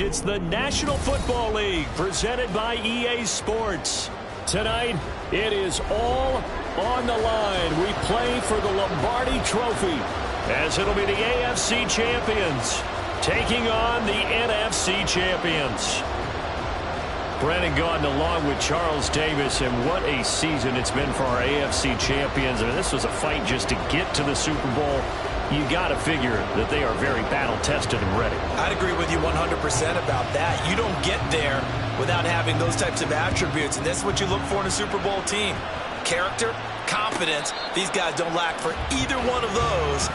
It's the National Football League presented by EA Sports. Tonight, it is all on the line. We play for the Lombardi Trophy, as it'll be the AFC champions taking on the NFC champions. Brennan Gaudin along with Charles Davis, and what a season it's been for our AFC champions. I mean, this was a fight just to get to the Super Bowl. You got to figure that they are very battle-tested and ready. I'd agree with you 100% about that. You don't get there without having those types of attributes, and that's what you look for in a Super Bowl team. Character, confidence. These guys don't lack for either one of those.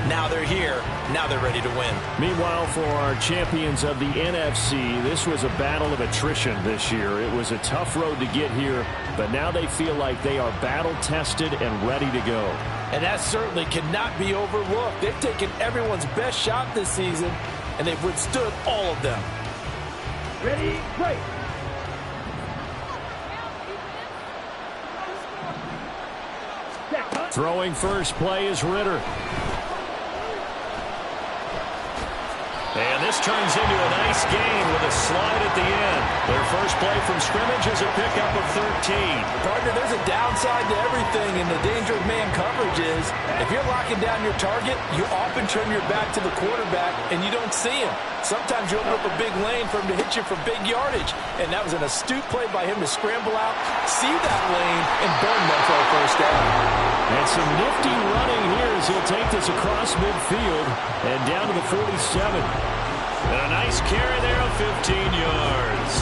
Now they're here. Now they're ready to win. Meanwhile, for our champions of the NFC, this was a battle of attrition this year. It was a tough road to get here, but now they feel like they are battle-tested and ready to go. And that certainly cannot be overlooked. They've taken everyone's best shot this season, and they've withstood all of them. Ready, break. Throwing first play is Ritter. And this turns into a nice gain with a slide at the end. Their first play from scrimmage is a pickup of 13. Partner, there's a downside to everything, and the danger of man coverage is if you're locking down your target, you often turn your back to the quarterback, and you don't see him. Sometimes you open up a big lane for him to hit you for big yardage, and that was an astute play by him to scramble out, see that lane, and burn them for a first down. And some nifty running here as he'll take this across midfield and down to the 47. And a nice carry there of 15 yards.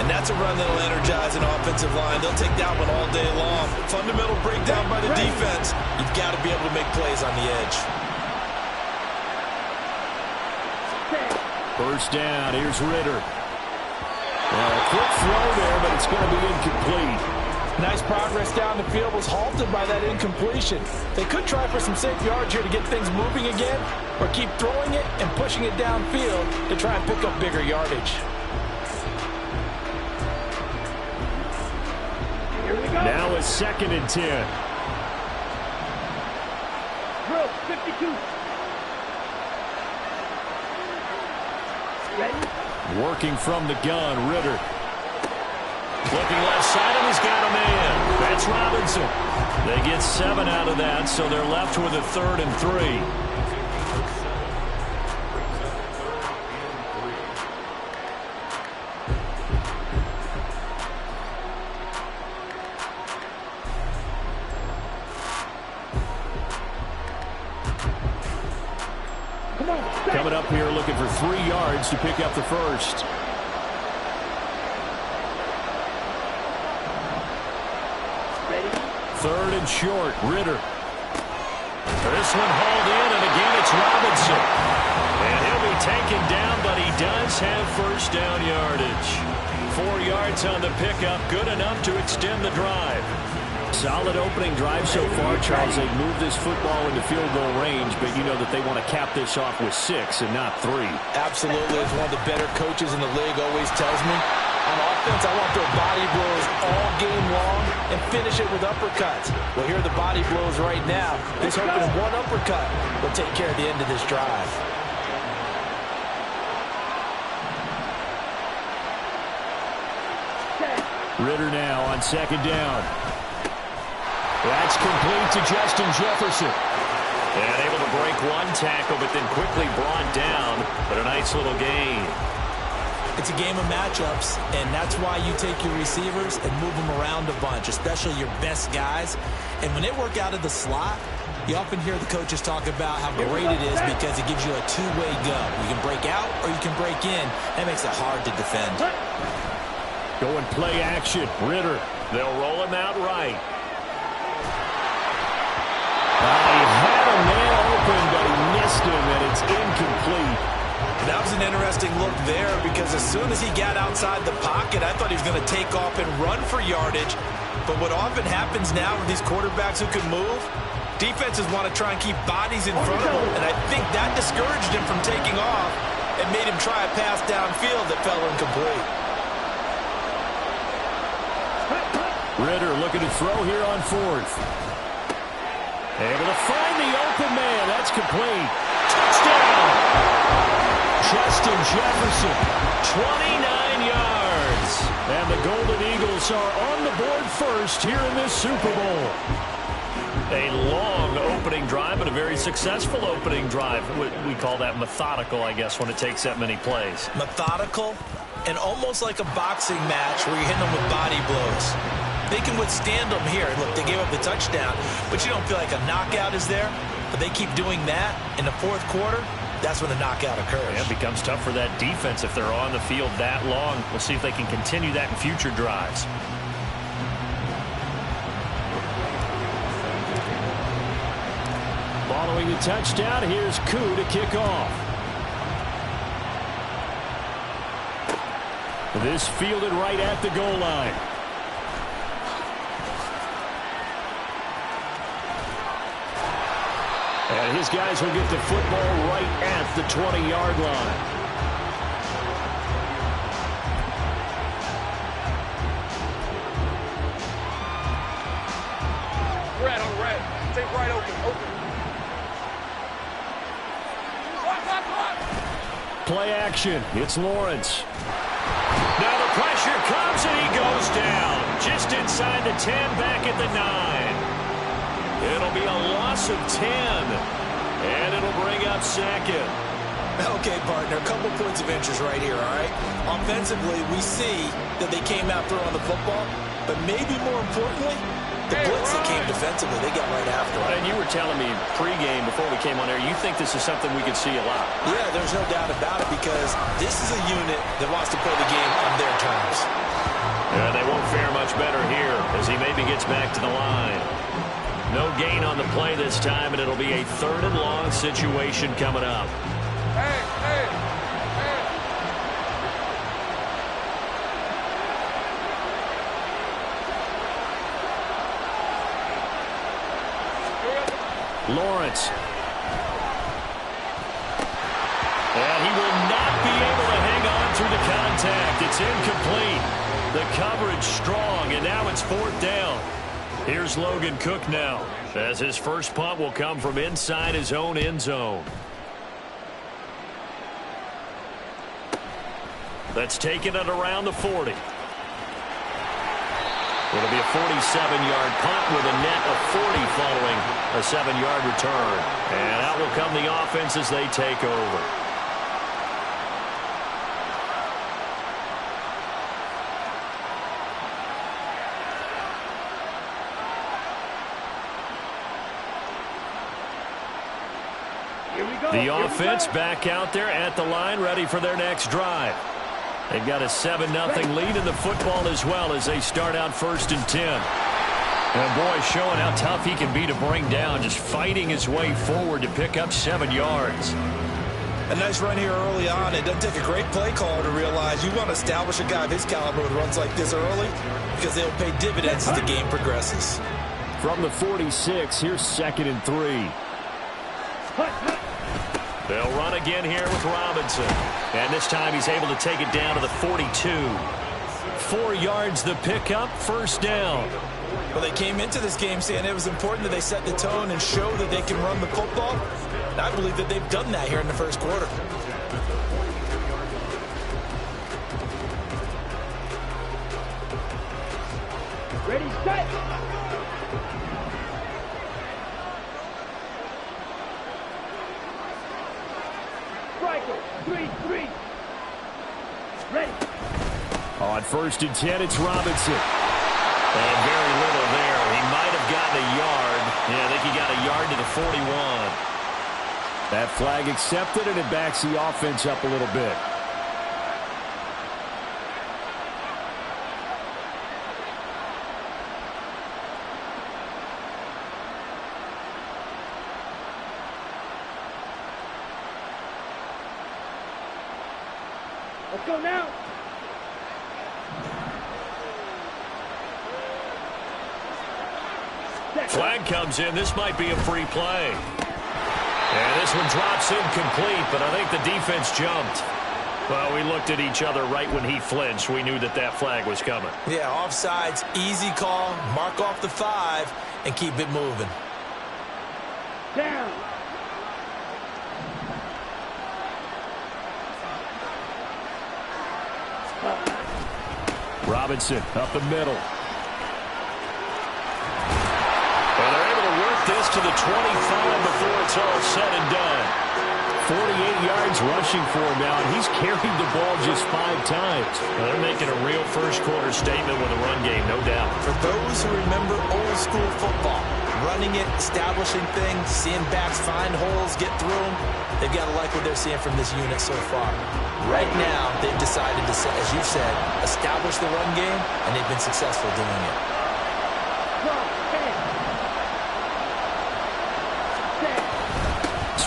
And that's a run that'll energize an offensive line. They'll take that one all day long. Fundamental breakdown by the defense. You've got to be able to make plays on the edge. First down, here's Ritter. Well, a quick throw there, but it's going to be incomplete. Nice progress down the field, was halted by that incompletion. They could try for some safe yards here to get things moving again, or keep throwing it and pushing it downfield to try and pick up bigger yardage. Here we go. Now a 2nd and 10. Drill, 52. Ready? Working from the gun, Ritter. Looking left side, and he's got a man. That's Robinson. They get 7 out of that, so they're left with a 3rd and 3. Coming up here looking for 3 yards to pick up the first. Third and short, Ritter. This one hauled in, and again it's Robinson. And he'll be taken down, but he does have first down yardage. 4 yards on the pickup, good enough to extend the drive. Solid opening drive so far, Charles. They've moved this football into field goal range, but you know that they want to cap this off with 6 and not 3. Absolutely, as one of the better coaches in the league always tells me, on offense, I want to throw body blows all game long and finish it with uppercuts. Well, here are the body blows right now. Just hoping one uppercut will take care of the end of this drive. Ritter now on 2nd down. That's complete to Justin Jefferson. And able to break one tackle, but then quickly brought down. But a nice little gain. It's a game of matchups, and that's why you take your receivers and move them around a bunch, especially your best guys. And when they work out of the slot, you often hear the coaches talk about how great it is because it gives you a two-way go. You can break out or you can break in. That makes it hard to defend. Going play action. Ritter. They'll roll him out right. He had a man open, but he missed him, and it's incomplete. That was an interesting look there because as soon as he got outside the pocket, I thought he was going to take off and run for yardage. But what often happens now with these quarterbacks who can move, defenses want to try and keep bodies in front of him, and I think that discouraged him from taking off and made him try a pass downfield that fell incomplete. Ritter looking to throw here on 4th. Able to find the open man. That's complete. Touchdown! Justin Jefferson 29 yards. And the Golden Eagles are on the board first here in this Super Bowl. A long opening drive, but a very successful opening drive. We call that methodical, I guess, when it takes that many plays. Methodical and almost like a boxing match where you're hitting them with body blows. They can withstand them here. Look, they gave up the touchdown, but you don't feel like a knockout is there. But they keep doing that in the fourth quarter. That's when the knockout occurs. Yeah, it becomes tough for that defense if they're on the field that long. We'll see if they can continue that in future drives. Following the touchdown, here's Koo to kick off. This fielded right at the goal line. And his guys will get the football right at the 20-yard line. Red on red. Stay right open. Play action. It's Lawrence. Now the pressure comes and he goes down. Just inside the 10, back at the 9. It'll be a loss of 10. And it'll bring up second. Okay, partner, a couple points of interest right here, all right? Offensively, we see that they came out throwing the football, but maybe more importantly, the blitz that came defensively, they got right after it. And you were telling me pregame before we came on air, you think this is something we could see a lot. Yeah, there's no doubt about it because this is a unit that wants to play the game on their terms. And they won't fare much better here as he maybe gets back to the line. No gain on the play this time, and it'll be a 3rd and long situation coming up. Lawrence. And he will not be able to hang on through the contact. It's incomplete. The coverage strong, and now it's 4th down. Here's Logan Cook now, as his first punt will come from inside his own end zone. That's taken it around the 40. It'll be a 47-yard punt with a net of 40 following a 7-yard return. And out will come the offense as they take over. The offense back out there at the line, ready for their next drive. They've got a 7-0 lead in the football as well as they start out 1st and 10. And boy, showing how tough he can be to bring down, just fighting his way forward to pick up 7 yards. A nice run here early on. It doesn't take a great play caller to realize you want to establish a guy of his caliber with runs like this early because they'll pay dividends as the game progresses. From the 46, here's 2nd and 3. They'll run again here with Robinson. And this time he's able to take it down to the 42. 4 yards the pickup, 1st down. Well, they came into this game saying it was important that they set the tone and show that they can run the football. And I believe that they've done that here in the 1st quarter. Ready, set. Striker, 3-3. Ready. On 1st and 10, it's Robinson. And very little there. He might have gotten a yard. Yeah, I think he got a yard to the 41. That flag accepted, and it backs the offense up a little bit. Let's go now. Flag comes in. This might be a free play. And this one drops incomplete, but I think the defense jumped. Well, we looked at each other right when he flinched. We knew that that flag was coming. Yeah, offsides, easy call. Mark off the 5 and keep it moving. Down. Robinson up the middle. And they're able to work this to the 25 before it's all said and done. 48 yards rushing for him now, and he's carried the ball just 5 times. Well, they're making a real first-quarter statement with a run game, no doubt. For those who remember old-school football, running it, establishing things, seeing backs find holes, get through them, they've got to like what they're seeing from this unit so far. Right now, they've decided to, as you said, establish the run game, and they've been successful doing it.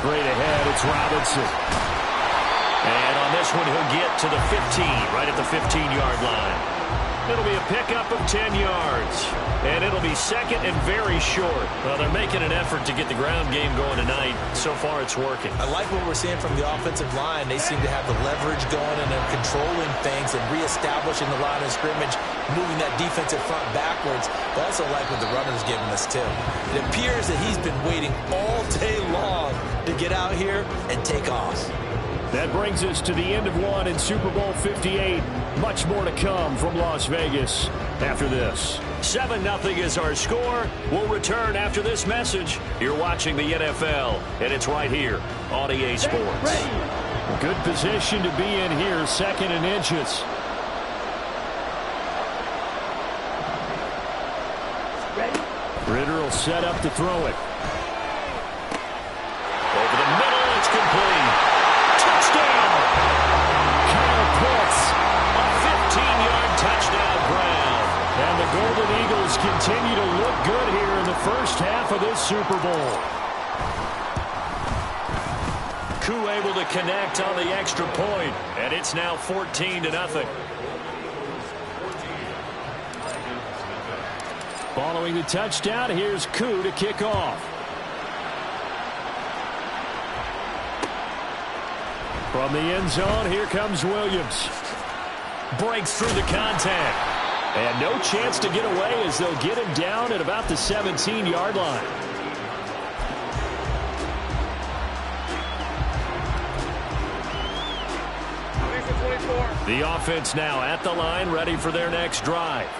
Straight ahead, it's Robinson. And on this one, he'll get to the 15, right at the 15-yard line. It'll be a pickup of 10 yards. And it'll be second and very short. Well, they're making an effort to get the ground game going tonight. So far, it's working. I like what we're seeing from the offensive line. They seem to have the leverage going, and they're controlling things and reestablishing the line of scrimmage, moving that defensive front backwards. But I also like what the runner's giving us, too. It appears that he's been waiting all day long to get out here and take off. That brings us to the end of one in Super Bowl 58. Much more to come from Las Vegas after this. 7-0 is our score. We'll return after this message. You're watching the NFL, and it's right here on EA Sports. Good position to be in here, 2nd and inches. Ritter will set up to throw it. Over the middle, it's complete. Touchdown! Kyle Pitts, a 15-yard touchdown grab. And the Golden Eagles continue to look good here in the first half of this Super Bowl. Koo able to connect on the extra point, and it's now 14-0. Following the touchdown, here's Koo to kick off. From the end zone, here comes Williams. Breaks through the contact. And no chance to get away as they'll get him down at about the 17-yard line. The offense now at the line, ready for their next drive.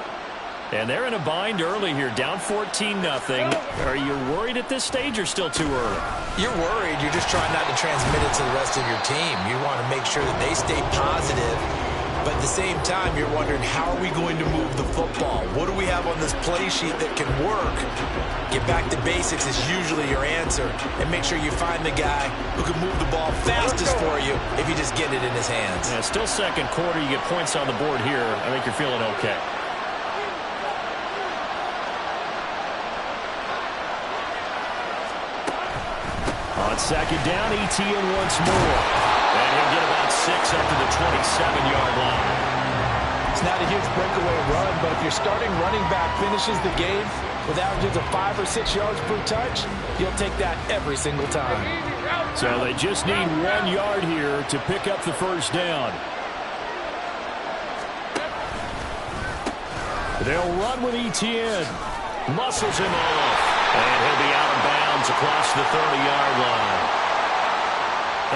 And they're in a bind early here, down 14-0. Are you worried at this stage or still too early? You're worried. You're just trying not to transmit it to the rest of your team. You want to make sure that they stay positive. But at the same time, you're wondering, how are we going to move the football? What do we have on this play sheet that can work? Get back to basics is usually your answer. And make sure you find the guy who can move the ball fastest for you if you just get it in his hands. Yeah, still second quarter. You get points on the board here. I think you're feeling okay. On second down, Etienne once more. And he'll get about 6 up to the 27-yard line. It's not a huge breakaway run, but if your starting running back finishes the game with averages of 5 or 6 yards per touch, you'll take that every single time. So they just need 1 yard here to pick up the first down. They'll run with Etienne. Muscles him off. And he'll be out of bounds across the 30-yard line.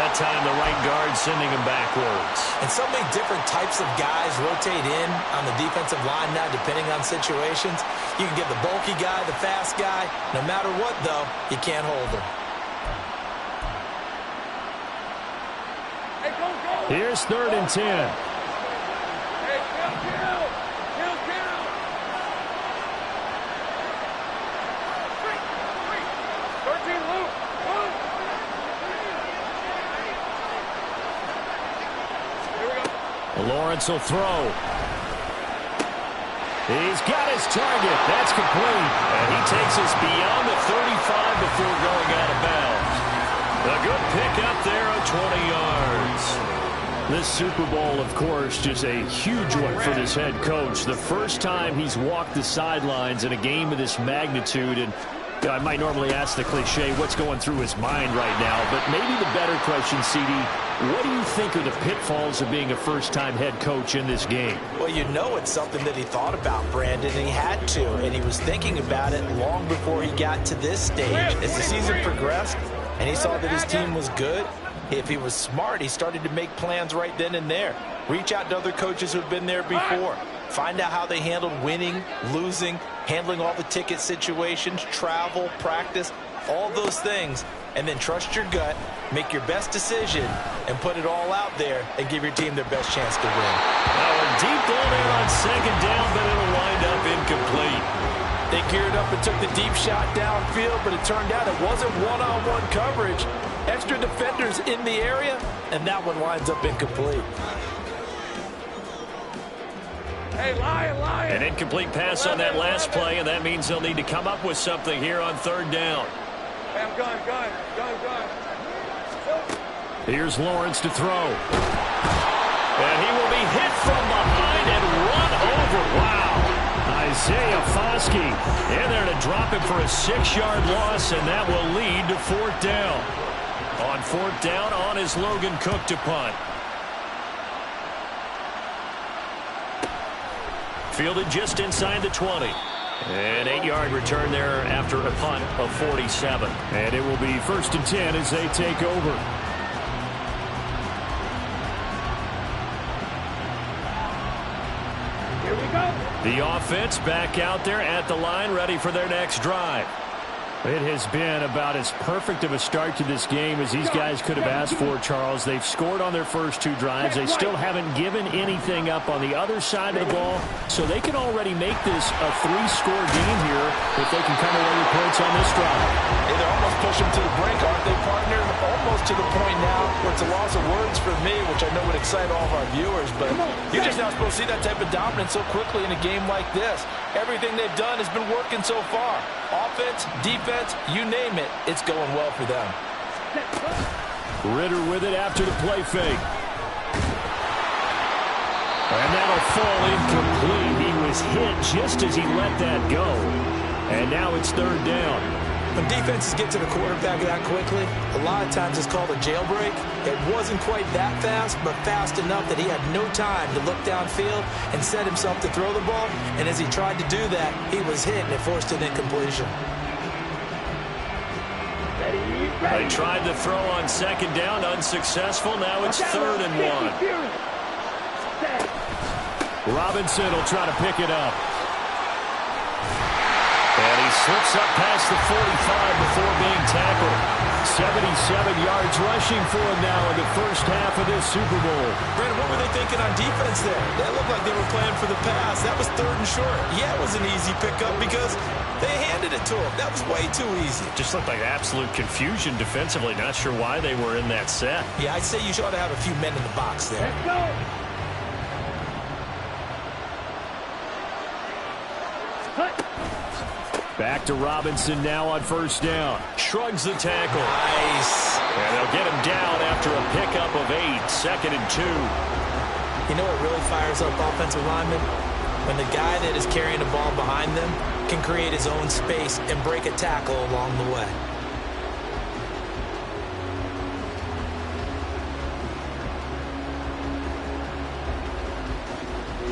That time the right guard sending him backwards. And so many different types of guys rotate in on the defensive line now, depending on situations. You can get the bulky guy, the fast guy. No matter what, though, you can't hold him. Here's 3rd and 10. Lawrence will throw. He's got his target. That's complete. And he takes us beyond the 35 before going out of bounds. A good pickup there of 20 yards. This Super Bowl, of course, just a huge one for this head coach. The first time he's walked the sidelines in a game of this magnitude. And I might normally ask the cliche, what's going through his mind right now? But maybe the better question, CD, what do you think are the pitfalls of being a first-time head coach in this game? Well, you know it's something that he thought about, Brandon, and he had to. And he was thinking about it long before he got to this stage. As the season progressed and he saw that his team was good, if he was smart, he started to make plans right then and there. Reach out to other coaches who've been there before. Find out how they handled winning, losing, handling all the ticket situations, travel, practice, all those things, and then trust your gut, make your best decision, and put it all out there and give your team their best chance to win. Now a deep ball there on second down, but it'll wind up incomplete. They geared up and took the deep shot downfield, but it turned out it wasn't one-on-one coverage. Extra defenders in the area, and that one winds up incomplete. Hey, Lion! An incomplete pass on that last play, and that means they'll need to come up with something here on third down. Hey, I'm gun. Here's Lawrence to throw. And he will be hit from behind and run over. Wow. Isaiah Foskey in there to drop him for a 6-yard loss, and that will lead to fourth down. On fourth down, on is Logan Cook to punt. Fielded just inside the 20. An 8-yard return there after a punt of 47. And it will be 1st and 10 as they take over. Here we go. The offense back out there at the line, ready for their next drive. It has been about as perfect of a start to this game as these guys could have asked for, Charles. They've scored on their first 2 drives. They still haven't given anything up on the other side of the ball, so they can already make this a 3-score game here if they can come away with points on this drive. Hey, they're almost pushing to the brink, aren't they, partner? Almost to the point now where it's a loss of words for me, which I know would excite all of our viewers, but you're just not supposed to see that type of dominance so quickly in a game like this. Everything they've done has been working so far. Offense, defense, you name it, it's going well for them. Ritter with it after the play fake. And that'll fall incomplete. He was hit just as he let that go. And now it's third down. When defenses get to the quarterback that quickly, a lot of times it's called a jailbreak. It wasn't quite that fast, but fast enough that he had no time to look downfield and set himself to throw the ball. And as he tried to do that, he was hit and it forced an incompletion. They tried to throw on second down, unsuccessful. Now it's 3rd and 1. Robinson will try to pick it up. And he slips up past the 45 before being tackled. 77 yards rushing for him now in the first half of this Super Bowl. Brandon, what were they thinking on defense there? That looked like they were playing for the pass. That was 3rd and short. Yeah, it was an easy pickup because they handed it to him. That was way too easy. Just looked like absolute confusion defensively. Not sure why they were in that set. Yeah, I'd say you should have a few men in the box there. Let's go. Back to Robinson now on first down. Shrugs the tackle. Nice. And they'll get him down after a pickup of 8. 2nd and 2. You know what really fires up offensive linemen? When the guy that is carrying the ball behind them can create his own space and break a tackle along the way.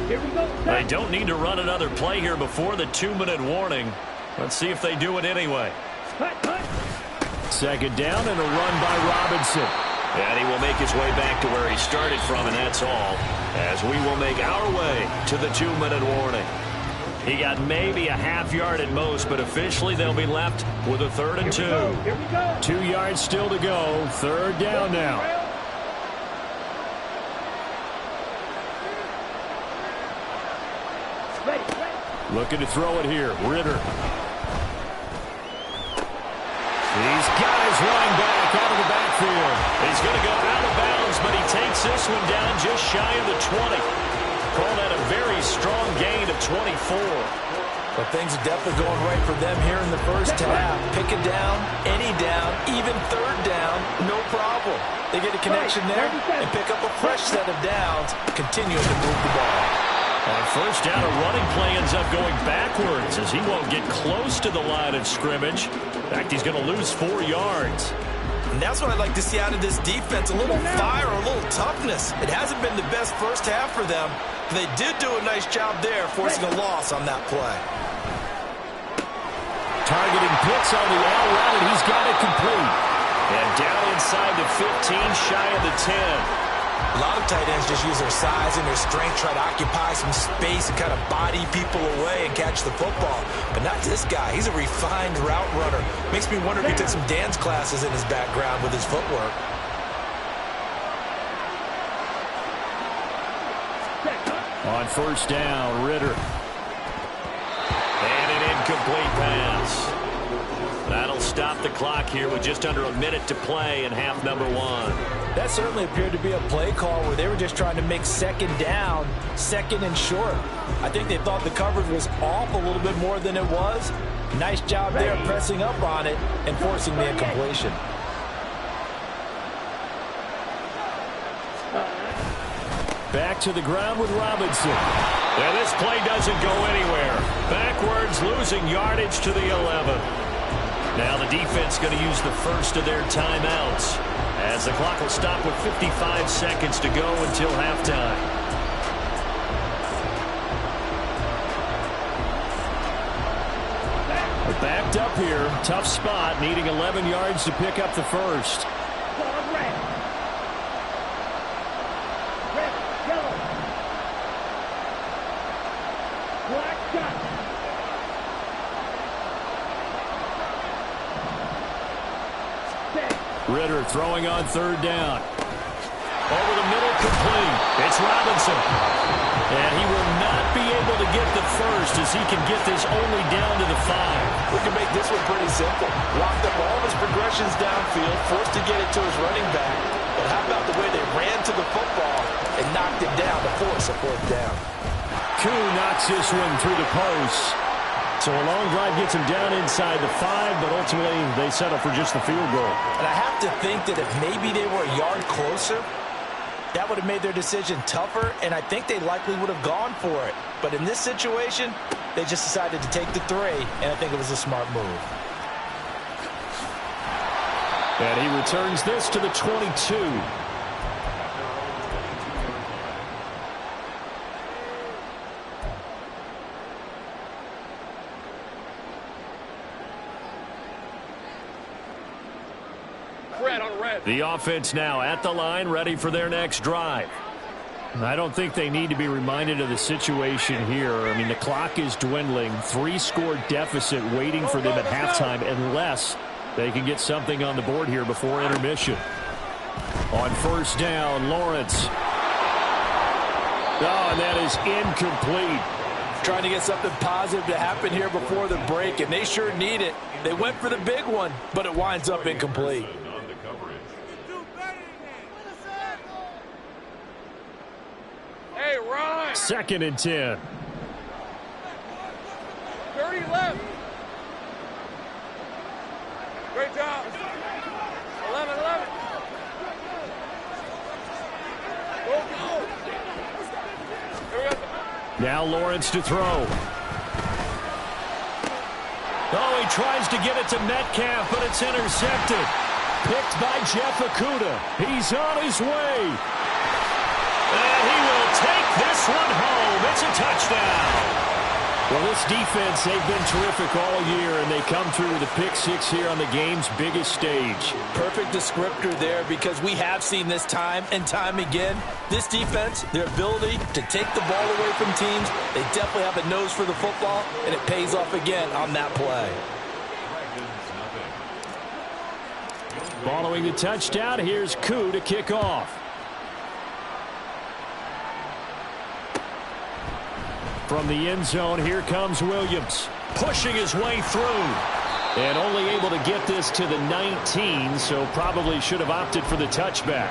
Here we go. They don't need to run another play here before the 2-minute warning. Let's see if they do it anyway. Cut. 2nd down and a run by Robinson. And he will make his way back to where he started from, and that's all, as we will make our way to the 2-minute warning. He got maybe a half-yard at most, but officially they'll be left with a 3rd and 2. Here we go. 2 yards still to go. 3rd down now. Ready. Looking to throw it here. Ritter. These guys running back out of the backfield. He's going to go out of bounds, but he takes this one down just shy of the 20. Call that a very strong gain of 24. But things are definitely going right for them here in the first half. Pick it down, any down, even 3rd down, no problem. They get a connection there and pick up a fresh set of downs, continuing to move the ball. On first down, a running play ends up going backwards as he won't get close to the line of scrimmage. In fact, he's going to lose 4 yards. And that's what I'd like to see out of this defense, a little fire, a little toughness. It hasn't been the best first half for them, but they did do a nice job there, forcing a loss on that play. Targeting Pitts on the out route, and he's got it complete. And down inside the 15, shy of the 10. A lot of tight ends just use their size and their strength, try to occupy some space and kind of body people away and catch the football. But not this guy. He's a refined route runner. Makes me wonder if he took some dance classes in his background with his footwork. On first down, Ritter. And an incomplete pass. That'll stop the clock here with just under a minute to play in half number one. That certainly appeared to be a play call where they were just trying to make second down, second and short. I think they thought the coverage was off a little bit more than it was. Nice job there pressing up on it and forcing the incompletion. Back to the ground with Robinson. And this play doesn't go anywhere. Backwards, losing yardage to the 11. Now the defense going to use the first of their timeouts, as the clock will stop with 55 seconds to go until halftime. We're backed up here. Tough spot, needing 11 yards to pick up the first. Ritter throwing on third down. Over the middle, complete. It's Robinson. And he will not be able to get the first as he can get this only down to the 5. We can make this one pretty simple. Locked up all of his progressions downfield, forced to get it to his running back. But how about the way they ran to the football and knocked it down to force a fourth down? Koo knocks this one through the post. So a long drive gets him down inside the 5, but ultimately they settle for just the field goal. And I have to think that if maybe they were a yard closer, that would have made their decision tougher, and I think they likely would have gone for it. But in this situation, they just decided to take the 3, and I think it was a smart move. And he returns this to the 22. The offense now at the line, ready for their next drive. I don't think they need to be reminded of the situation here. I mean, the clock is dwindling. 3-score deficit waiting for them at halftime unless they can get something on the board here before intermission. On first down, Lawrence. Oh, and that is incomplete. Trying to get something positive to happen here before the break, and they sure need it. They went for the big one, but it winds up incomplete. Hey, Ryan. 2nd and 10. 30 left. Great job. 11. Go. Here we go. Now Lawrence to throw. Oh, he tries to get it to Metcalf, but it's intercepted. Picked by Jeff Okudah. He's on his way. And he will take this one home. It's a touchdown. Well, this defense, they've been terrific all year, and they come through with a pick 6 here on the game's biggest stage. Perfect descriptor there, because we have seen this time and time again. This defense, their ability to take the ball away from teams, they definitely have a nose for the football, and it pays off again on that play. Following the touchdown, here's Koo to kick off. From the end zone, here comes Williams, pushing his way through. And only able to get this to the 19, so probably should have opted for the touchback.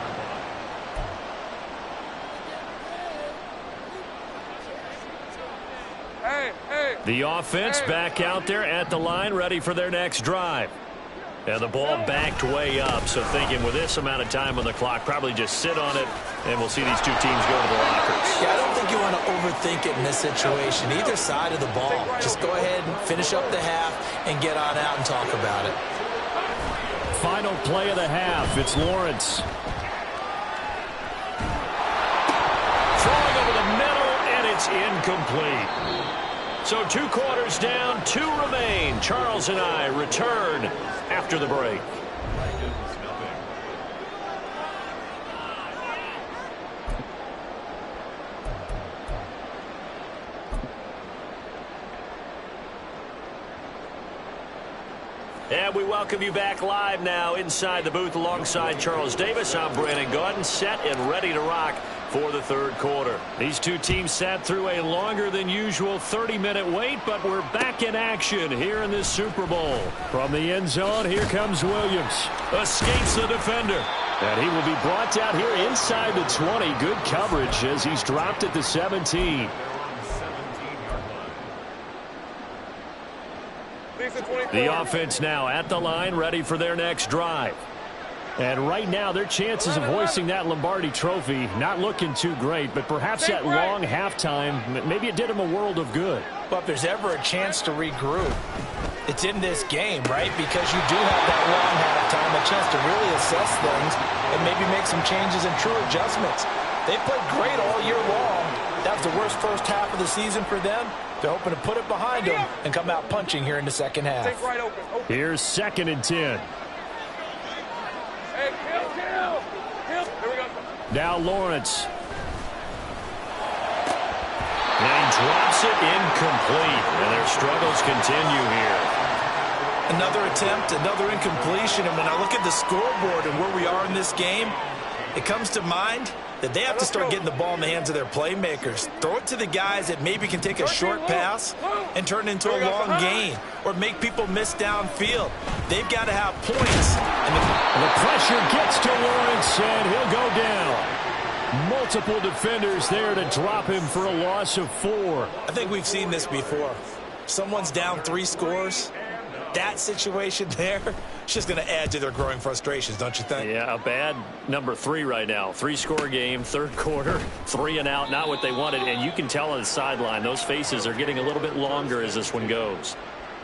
The offense back out there at the line, ready for their next drive. And the ball backed way up, so thinking with this amount of time on the clock, probably just sit on it, and we'll see these two teams go to the lockers. Yeah, I don't think you want to overthink it in this situation. Either side of the ball, just go ahead and finish up the half and get on out and talk about it. Final play of the half, it's Lawrence. Throwing over the middle, and it's incomplete. So 2 quarters down, 2 remain. Charles and I return after the break. And we welcome you back live now inside the booth alongside Charles Davis. I'm Brandon Gaudin, set and ready to rock for the third quarter. These two teams sat through a longer than usual 30-minute wait, but we're back in action here in this Super Bowl. From the end zone, here comes Williams. Escapes the defender. And he will be brought down here inside the 20. Good coverage as he's dropped at the 17. The offense now at the line, ready for their next drive. And right now, their chances of hoisting that Lombardi trophy not looking too great, but perhaps that long halftime, maybe it did them a world of good. But if there's ever a chance to regroup, it's in this game, right? Because you do have that long halftime, a chance to really assess things and maybe make some changes and true adjustments. They played great all year long. That was the worst first half of the season for them. They're hoping to put it behind them and come out punching here in the second half. Here's 2nd and 10. Hey, kill. Here we go. Now Lawrence. And he drops it incomplete. And their struggles continue here. Another attempt, another incompletion. And when I look at the scoreboard and where we are in this game, it comes to mind that they have to start getting the ball in the hands of their playmakers. Throw it to the guys that maybe can take a short pass and turn it into a long gain or make people miss downfield. They've got to have points. And the pressure gets to Lawrence, and he'll go down. Multiple defenders there to drop him for a loss of 4. I think we've seen this before. Someone's down 3 scores. That situation there, it's just going to add to their growing frustrations, don't you think? Yeah, a bad number 3 right now. 3-score game, third quarter, 3 and out, not what they wanted. And you can tell on the sideline, those faces are getting a little bit longer as this one goes.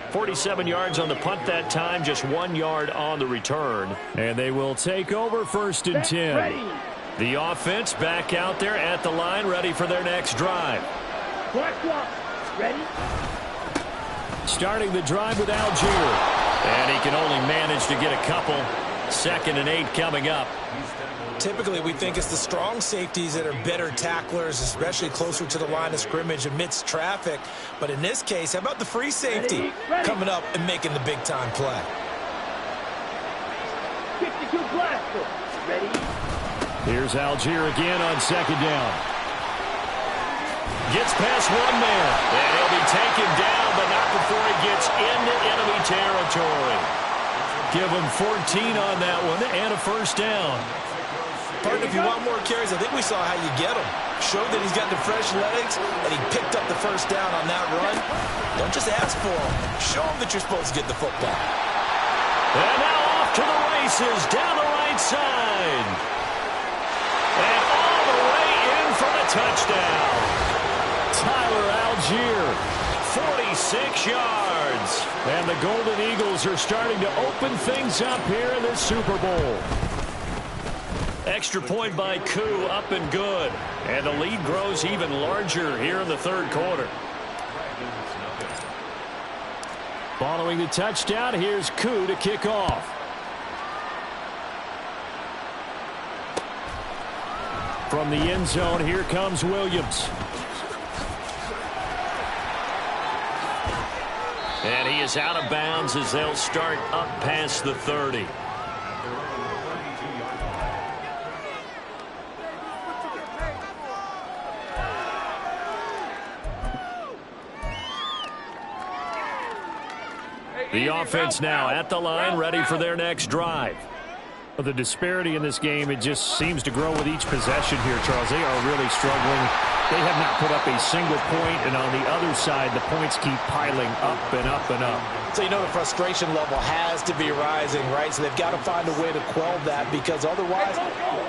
47 yards on the punt that time, just 1 yard on the return. And they will take over 1st and 10. The offense back out there at the line, ready for their next drive. Ready? Starting the drive with Algier. And he can only manage to get a couple. 2nd and 8 coming up. Typically, we think it's the strong safeties that are better tacklers, especially closer to the line of scrimmage amidst traffic. But in this case, how about the free safety coming up and making the big-time play? 52 blaster. Ready? Here's Algier again on 2nd down. Gets past one man. And he'll be taken down, but not before he gets into enemy territory. Give him 14 on that one and a 1st down. Partner, if you want more carries, I think we saw how you get him. Showed that he's got the fresh legs, and he picked up the 1st down on that run. Don't just ask for him. Show him that you're supposed to get the football. And now off to the races down the right side. And all the way in for the touchdown. Tyler Algier, 46 yards. And the Golden Eagles are starting to open things up here in the Super Bowl. Extra point by Koo, up and good. And the lead grows even larger here in the third quarter. Following the touchdown, here's Koo to kick off. From the end zone, here comes Williams. And he is out of bounds as they'll start up past the 30. The offense now at the line, ready for their next drive. The disparity in this game, it just seems to grow with each possession here, Charles. They are really struggling. They have not put up a single point, and on the other side, the points keep piling up and up and up. So you know the frustration level has to be rising, right? So they've got to find a way to quell that, because otherwise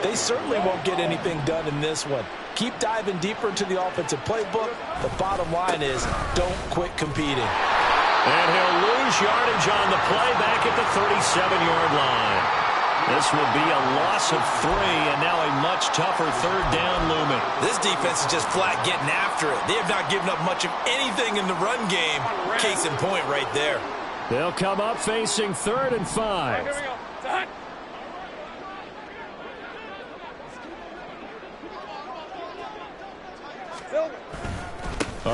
they certainly won't get anything done in this one. Keep diving deeper into the offensive playbook. The bottom line is don't quit competing. And he'll lose yardage on the play back at the 37-yard line. This will be a loss of 3, and now a much tougher 3rd down looming. This defense is just flat getting after it. They have not given up much of anything in the run game. Case in point right there. They'll come up facing 3rd and 5. Here we go. Time.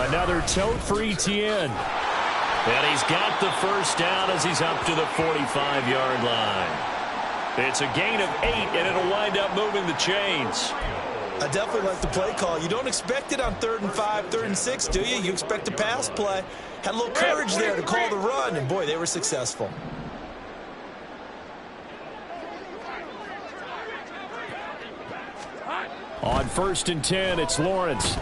Another tote for Etienne. And he's got the first down as he's up to the 45-yard line. It's a gain of 8, and it'll wind up moving the chains. I definitely like the play call. You don't expect it on 3rd and 5, 3rd and 6, do you? You expect a pass play. Had a little courage there to call the run, and boy, they were successful. On 1st and 10, it's Lawrence.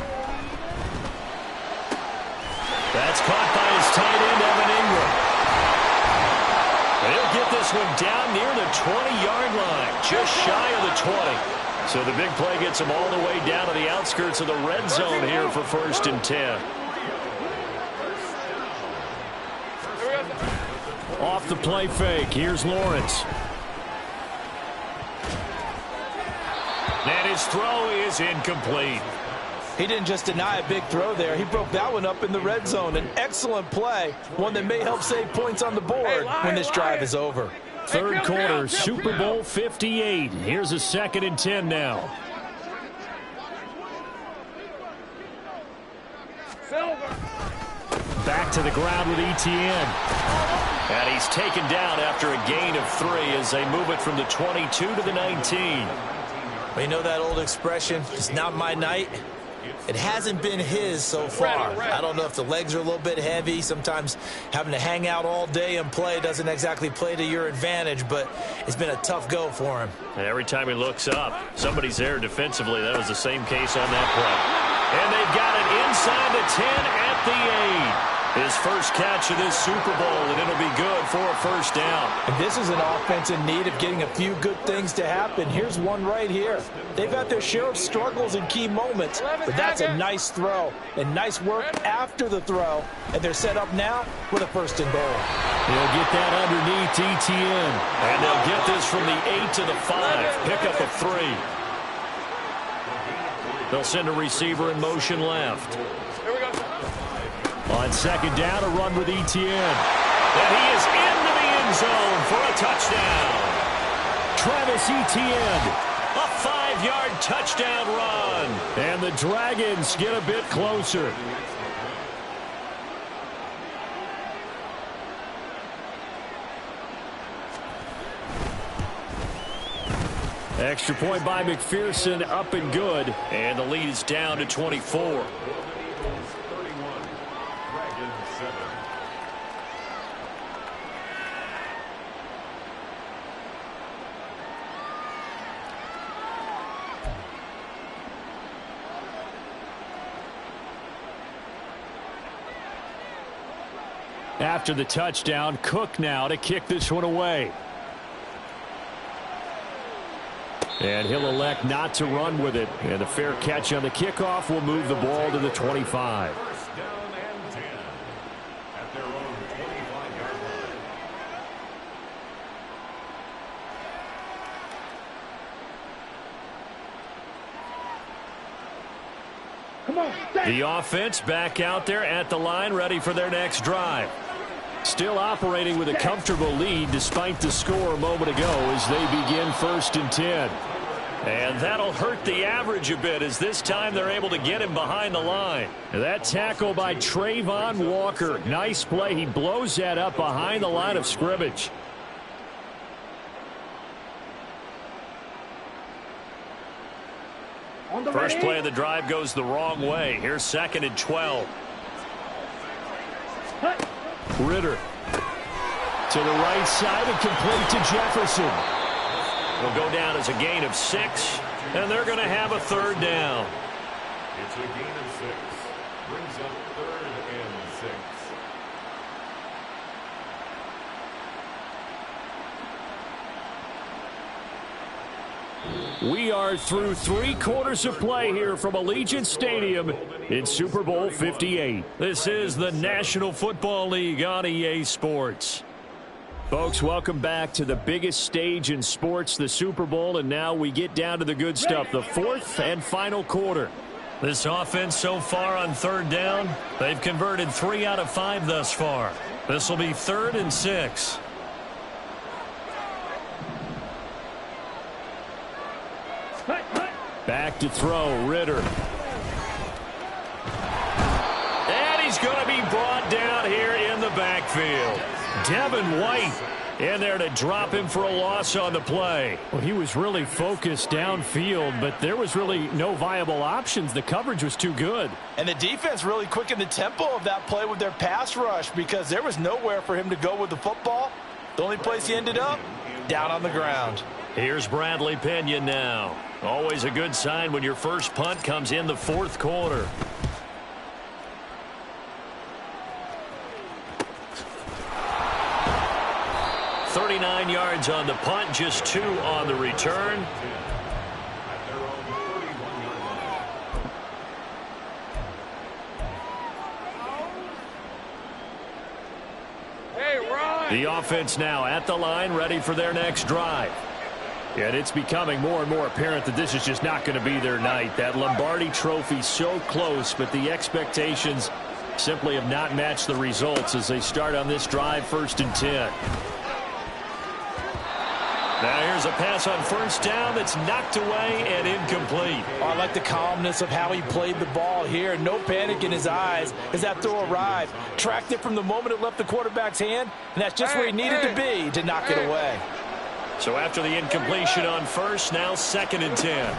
That's caught by his tight end, Evan Ingram. He'll get this one down near the 20-yard line, just shy of the 20. So the big play gets him all the way down to the outskirts of the red zone here for 1st and 10. Off the play fake, here's Lawrence. And his throw is incomplete. He didn't just deny a big throw there. He broke that one up in the red zone. An excellent play, one that may help save points on the board when this drive is over. 3rd quarter, Super Bowl 58. Here's a 2nd and 10 now. Back to the ground with Etienne. And he's taken down after a gain of 3 as they move it from the 22 to the 19. Well, you know that old expression, it's not my night. It hasn't been his so far. I don't know if the legs are a little bit heavy. Sometimes having to hang out all day and play doesn't exactly play to your advantage, but it's been a tough go for him. And every time he looks up, somebody's there defensively. That was the same case on that play. And they've got it inside the 10 at the 8. His first catch of this Super Bowl, and it'll be good for a first down. And this is an offense in need of getting a few good things to happen. Here's one right here. They've had their share of struggles in key moments, but that's a nice throw and nice work after the throw. And they're set up now with a 1st and goal. They'll get that underneath Etienne. And they'll get this from the 8 to the 5. Pick up a 3. They'll send a receiver in motion left. On 2nd down, a run with Etienne. And he is into the end zone for a touchdown. Travis Etienne, a 5-yard touchdown run. And the Dragons get a bit closer. Extra point by McPherson, up and good. And the lead is down to 24. After the touchdown, Cook now to kick this one away. And he'll elect not to run with it. And a fair catch on the kickoff will move the ball to the 25. First down and 10 at their own 25-yard line. Come on, stay. The offense back out there at the line, ready for their next drive. Still operating with a comfortable lead despite the score a moment ago as they begin 1st and 10. And that'll hurt the average a bit as this time they're able to get him behind the line. That tackle by Trayvon Walker. Nice play. He blows that up behind the line of scrimmage. First play of the drive goes the wrong way. Here's 2nd and 12. Ritter to the right side and complete to Jefferson. It'll go down as a gain of 6, and they're going to have a 3rd down. It's a gain of 6. Brings up 3rd and 6. We are through 3 quarters of play here from Allegiant Stadium in Super Bowl 58. This is the National Football League on EA Sports. Folks, welcome back to the biggest stage in sports, the Super Bowl, and now we get down to the good stuff, the 4th and final quarter. This offense so far on 3rd down, they've converted 3 out of 5 thus far. This will be 3rd and 6. Back to throw, Ritter. And he's going to be brought down here in the backfield. backfield. Devin White in there to drop him for a loss on the play. Well, he was really focused downfield, but there was really no viable options. The coverage was too good. And the defense really quickened the tempo of that play with their pass rush because there was nowhere for him to go with the football. The only place he ended up, down on the ground. Here's Bradley Pinion now. Always a good sign when your first punt comes in the fourth quarter. $39 yards on the punt, just 2 on the return. Hey, Ron! The offense now at the line, ready for their next drive. And it's becoming more and more apparent that this is just not going to be their night. That Lombardi Trophy so close, but the expectations simply have not matched the results as they start on this drive, 1st and 10. Now here's a pass on first down that's knocked away and incomplete. Oh, I like the calmness of how he played the ball here. No panic in his eyes as that throw arrived. Tracked it from the moment it left the quarterback's hand, and that's just where he needed to be to knock it away. So after the incompletion on first, now 2nd and 10.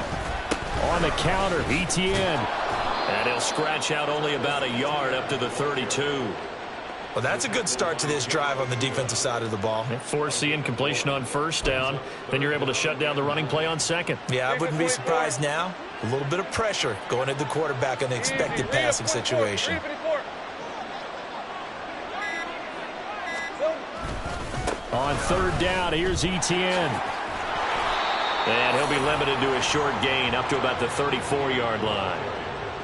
On the counter, Etienne. And he'll scratch out only about a yard up to the 32. Well, that's a good start to this drive on the defensive side of the ball. Force the incompletion on first down. Then you're able to shut down the running play on second. Yeah, I wouldn't be surprised now. A little bit of pressure going at the quarterback in the expected passing situation. On 3rd down, here's Etienne. And he'll be limited to a short gain up to about the 34-yard line.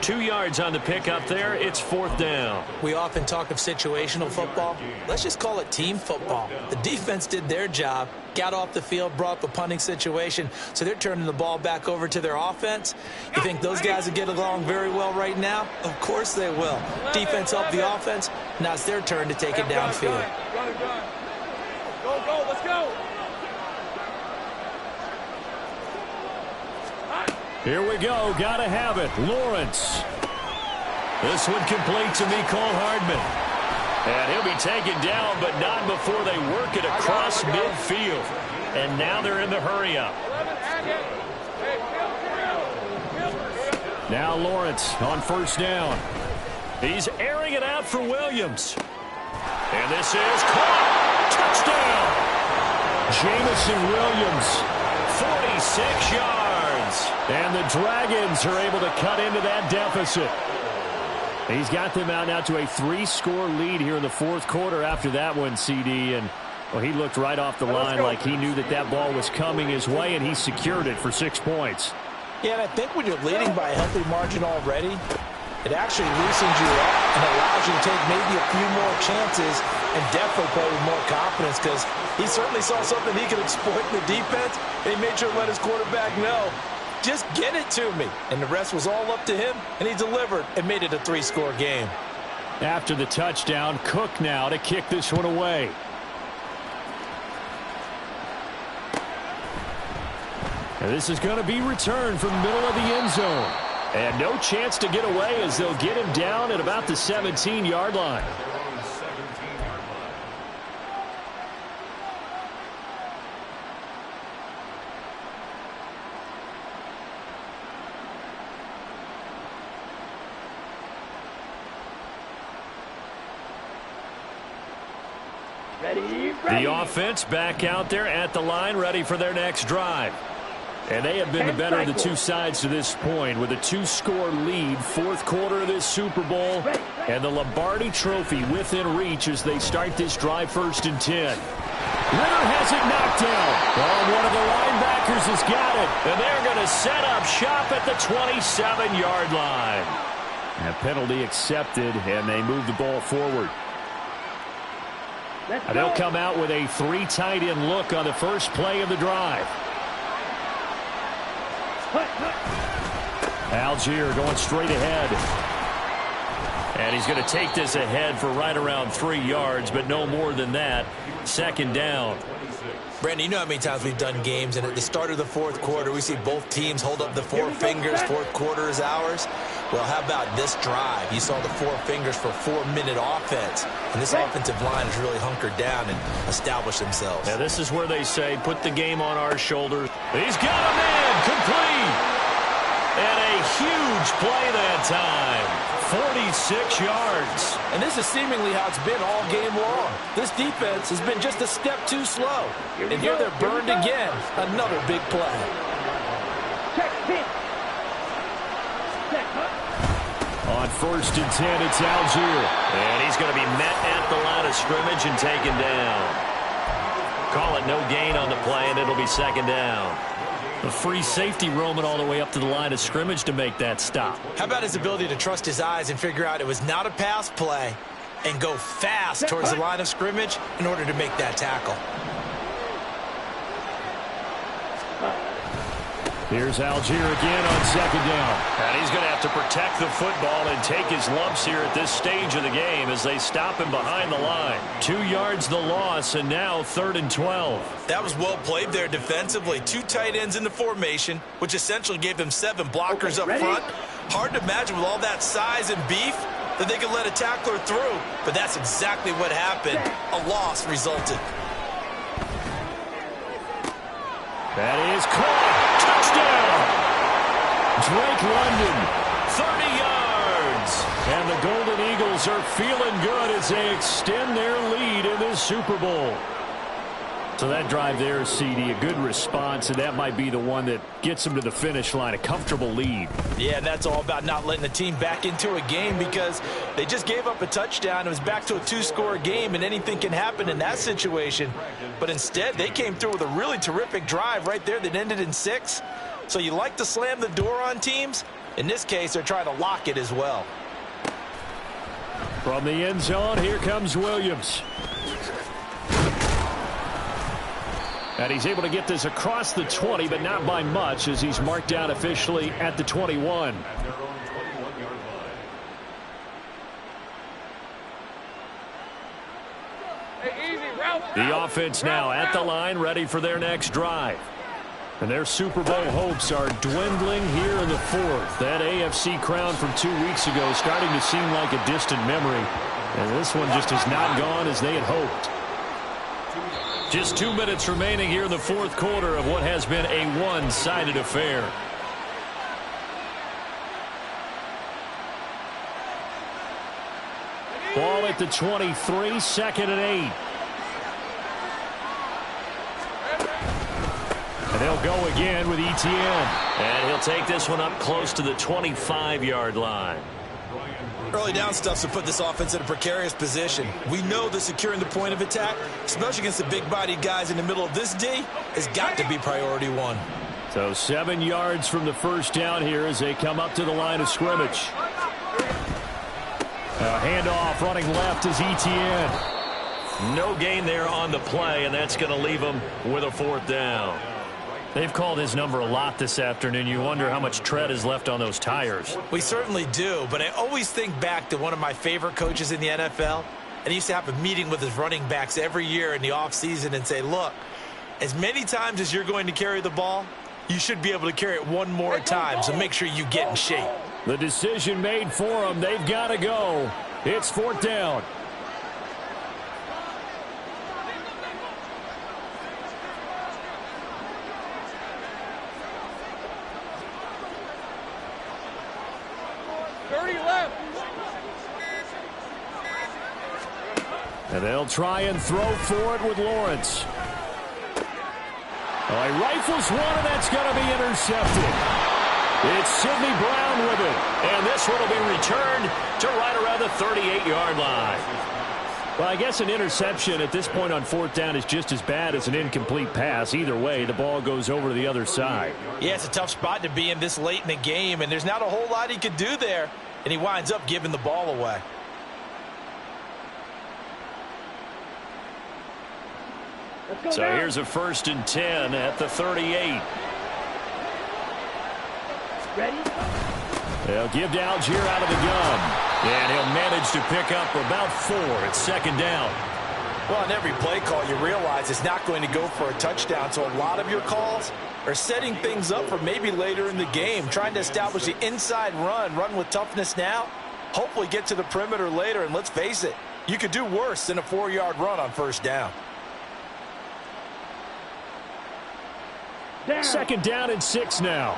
2 yards on the pickup there. It's 4th down. We often talk of situational football. Let's just call it team football. The defense did their job, got off the field, brought up a punting situation, so they're turning the ball back over to their offense. You think those guys will get along very well right now? Of course they will. Defense helped the offense. Now it's their turn to take it downfield. Go, go, let's go! Here we go. Got to have it. Lawrence. This one complete to Mecole Hardman. And he'll be taken down, but not before they work it across midfield. And now they're in the hurry-up. Now Lawrence on first down. He's airing it out for Williams. And this is caught. Touchdown. Jamison Williams, 46 yards. And the Dragons are able to cut into that deficit. He's got them out now to a 3-score lead here in the fourth quarter after that one, CD. And well, he looked right off the line like he knew that that ball was coming his way, and he secured it for 6 points. Yeah, and I think when you're leading by a healthy margin already, it actually loosens you up and allows you to take maybe a few more chances and definitely play with more confidence because he certainly saw something he could exploit in the defense, and he made sure to let his quarterback know, just get it to me. And the rest was all up to him, and he delivered and made it a 3-score game. After the touchdown, Cook now to kick this one away. And this is going to be returned from the middle of the end zone. And no chance to get away as they'll get him down at about the 17-yard line. Ready? The offense back out there at the line, ready for their next drive. And they have been the better of the two sides to this point with a 2-score lead, fourth quarter of this Super Bowl, and the Lombardi Trophy within reach as they start this drive 1st and 10. Ritter has it knocked down. Oh, one of the linebackers has got it. And they're going to set up shop at the 27-yard line. A penalty accepted, and they move the ball forward. And they'll come out with a 3 tight end look on the first play of the drive. Algier going straight ahead. And he's going to take this ahead for right around 3 yards, but no more than that. 2nd down. Brandon, you know how many times we've done games, and at the start of the fourth quarter, we see both teams hold up the 4 fingers, fourth quarter is ours. Well, how about this drive? You saw the four fingers for 4-minute offense. And this offensive line has really hunkered down and established themselves. Now, this is where they say, put the game on our shoulders. He's got a man complete. And a huge play that time. 46 yards. And this is seemingly how it's been all game long. This defense has been just a step too slow. And here they're burned again. Another big play. Check, hit. Check, On 1st and 10, it's Algier. And he's going to be met at the line of scrimmage and taken down. Call it no gain on the play, and it'll be 2nd down. The free safety roaming all the way up to the line of scrimmage to make that stop. How about his ability to trust his eyes and figure out it was not a pass play and go fast towards the line of scrimmage in order to make that tackle. Here's Algier again on 2nd down. And he's going to have to protect the football and take his lumps here at this stage of the game as they stop him behind the line. 2 yards the loss, and now 3rd and 12. That was well played there defensively. 2 tight ends in the formation, which essentially gave them 7 blockers up front. Hard to imagine with all that size and beef that they could let a tackler through, but that's exactly what happened. A loss resulted. That is caught. Touchdown. Drake London, 30 yards. And the Golden Eagles are feeling good as they extend their lead in this Super Bowl. So that drive there, CD, a good response, and that might be the one that gets them to the finish line, a comfortable lead. Yeah, and that's all about not letting the team back into a game because they just gave up a touchdown. It was back to a 2-score game, and anything can happen in that situation. But instead, they came through with a really terrific drive right there that ended in 6. So you like to slam the door on teams. In this case, they're trying to lock it as well. From the end zone, here comes Williams. And he's able to get this across the 20, but not by much as he's marked down officially at the 21. The offense now at the line, ready for their next drive. And their Super Bowl hopes are dwindling here in the 4th. That AFC crown from 2 weeks ago is starting to seem like a distant memory. And this one just has not gone as they had hoped. Just 2 minutes remaining here in the 4th quarter of what has been a one-sided affair. Ball at the 23, 2nd and 8. And they'll go again with Etienne. And he'll take this one up close to the 25-yard line. Early down stuff to put this offense in a precarious position. We know that securing the point of attack, especially against the big-bodied guys in the middle of this D, has got to be priority 1. So 7 yards from the first down here as they come up to the line of scrimmage. Handoff running left is Etienne. No gain there on the play, and that's going to leave them with a 4th down. They've called his number a lot this afternoon. You wonder how much tread is left on those tires. We certainly do, but I always think back to one of my favorite coaches in the NFL, and he used to have a meeting with his running backs every year in the offseason and say, look, as many times as you're going to carry the ball, you should be able to carry it one more time, so make sure you get in shape. The decision made for them. They've got to go. It's 4th down. And they'll try and throw for it with Lawrence. Oh, he rifles one, and that's going to be intercepted. It's Sidney Brown with it. And this one will be returned to right around the 38-yard line. Well, I guess an interception at this point on 4th down is just as bad as an incomplete pass. Either way, the ball goes over to the other side. Yeah, it's a tough spot to be in this late in the game, and there's not a whole lot he could do there, and he winds up giving the ball away. So here's a 1st and 10 at the 38. Ready? They'll give to Algier out of the gun. And he'll manage to pick up about 4 at 2nd down. Well, on every play call, you realize it's not going to go for a touchdown, so a lot of your calls are setting things up for maybe later in the game, trying to establish the inside run with toughness now, hopefully get to the perimeter later, and let's face it, you could do worse than a 4-yard run on first down. Second down and 6 now.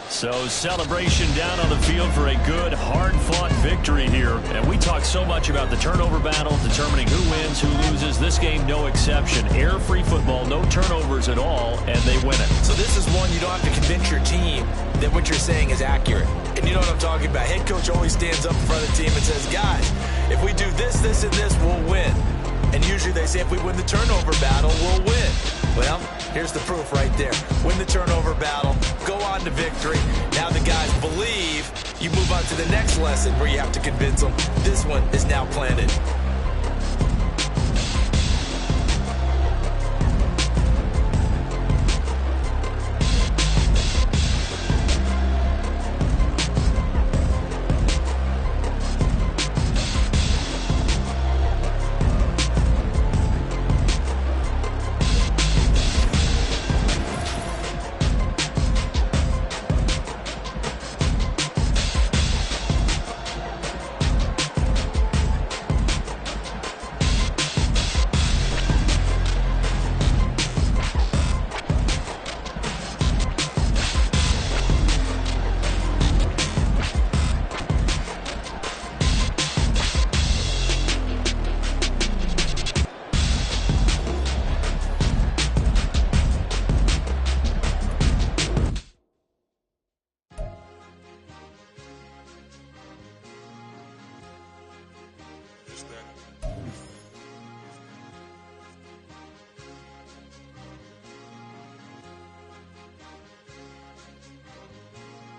So celebration down on the field for a good, hard-fought victory here. And we talk so much about the turnover battle, determining who wins, who loses. This game, no exception. Air-free football, no turnovers at all, and they win it. So this is one you don't have to convince your team that what you're saying is accurate. And you know what I'm talking about. Head coach always stands up in front of the team and says, guys, if we do this, this, and this, we'll win. And usually they say if we win the turnover battle, we'll win. Well, here's the proof right there. Win the turnover battle, go on to victory. Now the guys believe. You move on to the next lesson where you have to convince them this one is now planted.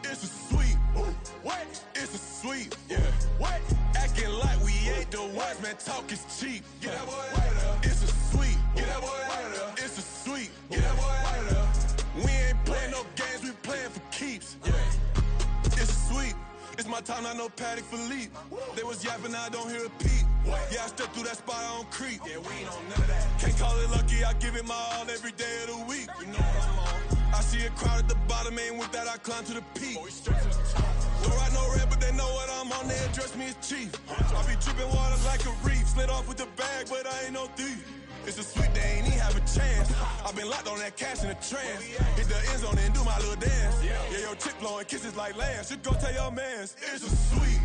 It's a sweep. What? It's a sweep. Yeah. What? Acting like we ain't the ones, man. Talk is cheap. Get that boy out of there. It's a sweep. Get that boy out of there. It's a sweep. Get that boy out of there. We ain't playing no games. We playing for keeps. Yeah. It's a sweep. It's my time, not no Paddock Philippe. They was yapping, I don't hear a peep. Yeah, I step through that spot, I don't creep. Yeah, we ain't on none of that. Can't call it lucky, I give it my all every day of the week. You know what I'm on. I see a crowd at the bottom, ain't with that, I climb to the peak. Don't write no red, but they know what I'm on, they address me as chief. I be dripping water like a reef, slid off with the bag, but I ain't no thief. It's a sweep, they ain't even have a chance. I've been locked on that cash in a trance. Hit the end zone and do my little dance. Yeah, your chick blowing kisses like Lance. You go tell your mans. It's a sweep.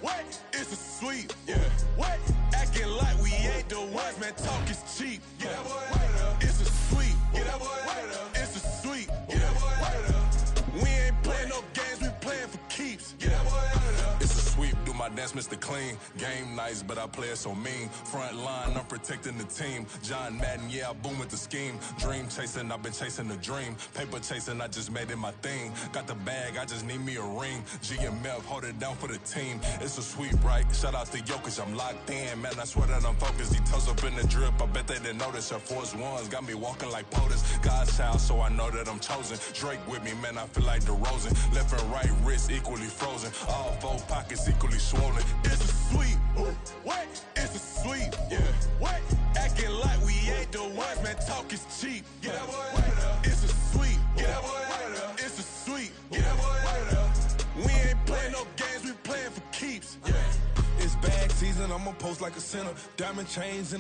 What? It's a sweep. Yeah. What? Acting like we ain't the ones, man. Talk is cheap. Get that boy out of there. It's a sweep. Get that boy out of there. It's a sweep. Get that boy out of there. We ain't playing no games, we playing for keeps. Get that boy out of there. It's a sweep, do my dance, Mr. Clean. Game nice, but I play it so mean. Front line, I'm protecting the team. John Madden, yeah, I boom with the scheme. Dream chasing, I've been chasing the dream. Paper chasing, I just made it my thing. Got the bag, I just need me a ring. GMF, hold it down for the team. It's a sweep, right? Shout out to Jokic, I'm locked in. Man, I swear that I'm focused. He toes up in the drip, I bet they didn't notice. Air Force Ones got me walking like POTUS. God's child, so I know that I'm chosen. Drake with me, man, I feel like DeRozan. Left and right wrist equally frozen. All four pockets equally swollen. It's a sweep. What? It's a sweep. Yeah. What? Acting like we ain't the ones, man. Talk is cheap. Get that boy out of there. It's a sweep. Get that boy out of there. It's a sweep. Get that boy out of there. We ain't playing no games, we playing for keeps. Yeah. It's bag season, I'ma post like a center. Diamond chains in